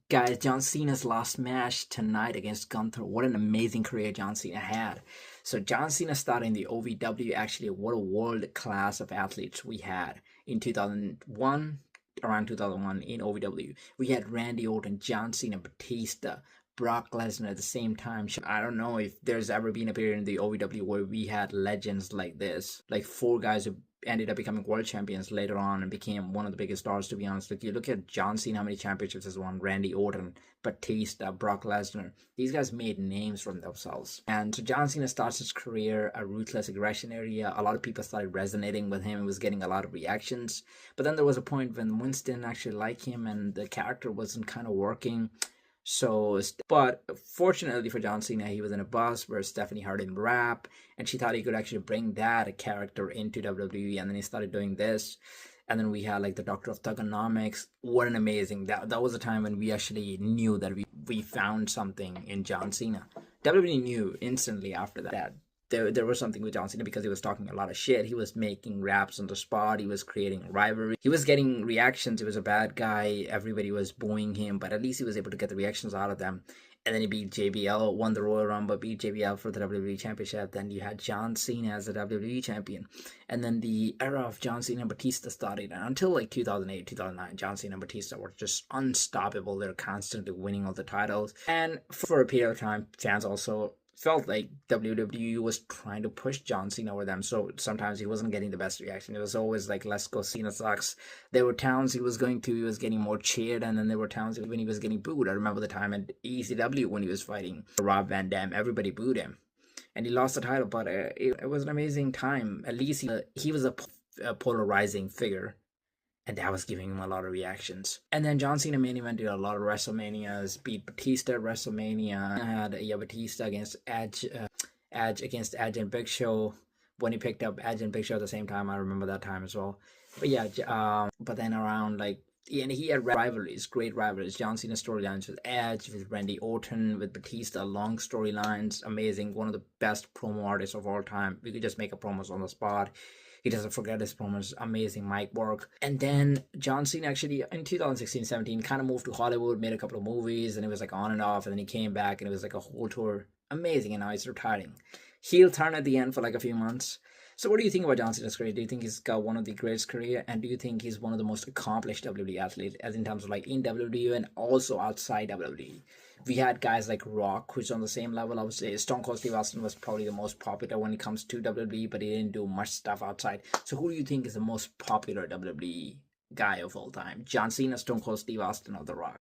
Guys, John Cena's last match tonight against Gunther. What an amazing career John Cena had. So John Cena started in the OVW. Actually, what a world class of athletes we had in 2001, around 2001 in OVW. We had Randy Orton, John Cena, Batista, Brock Lesnar at the same time. I don't know if there's ever been a period in the OVW where we had legends like this, like four guys who ended up becoming world champions later on and became one of the biggest stars, to be honest. Like, you look at John Cena, how many championships has won, Randy Orton, Batista, Brock Lesnar. These guys made names for themselves. And so John Cena starts his career a ruthless aggression area. A lot of people started resonating with him. He was getting a lot of reactions. But then there was a point when Winston didn't actually like him and the character wasn't kind of working. So, but fortunately for John Cena, he was in a bus where Stephanie heard him rap, and she thought he could actually bring that character into WWE, and then he started doing this. And then we had like the Doctor of Thugonomics. What an amazing, that was a time when we actually knew that we found something in John Cena. WWE knew instantly after that there was something with John Cena because he was talking a lot of shit. He was making raps on the spot. He was creating rivalry. He was getting reactions. He was a bad guy. Everybody was booing him, but at least he was able to get the reactions out of them. And then he beat JBL, won the Royal Rumble, beat JBL for the WWE Championship. Then you had John Cena as the WWE Champion. And then the era of John Cena and Batista started. And until like 2008, 2009, John Cena and Batista were just unstoppable. They're constantly winning all the titles. And for a period of time, fans also felt like WWE was trying to push John Cena over them. So sometimes he wasn't getting the best reaction. It was always like, let's go, Cena sucks. There were towns he was going to, he was getting more cheered, and then there were towns when he was getting booed. I remember the time at ECW when he was fighting Rob Van Dam, everybody booed him. And he lost the title, but it was an amazing time. At least he was a polarizing figure, and that was giving him a lot of reactions. And then John Cena main evented a lot of WrestleManias, beat Batista at WrestleMania, had Batista against Edge against Edge and Big Show, when he picked up Edge and Big Show at the same time. I remember that time as well. But yeah, but then around like, and he had rivalries, great rivalries. John Cena storylines with Edge, with Randy Orton, with Batista, long storylines, amazing. One of the best promo artists of all time. We could just make a promos on the spot. He doesn't forget his promos, amazing mic work. And then John Cena actually in 2016-17 kind of moved to Hollywood, made a couple of movies, and it was like on and off. And then he came back and it was like a whole tour. Amazing. And now he's retiring. Heel turn at the end for like a few months. So what do you think about John Cena's career? Do you think he's got one of the greatest career? And do you think he's one of the most accomplished WWE athletes, as in terms of like in WWE and also outside WWE? We had guys like Rock, who's on the same level. I would say Stone Cold Steve Austin was probably the most popular when it comes to WWE, but he didn't do much stuff outside. So who do you think is the most popular WWE guy of all time? John Cena, Stone Cold Steve Austin, or The Rock?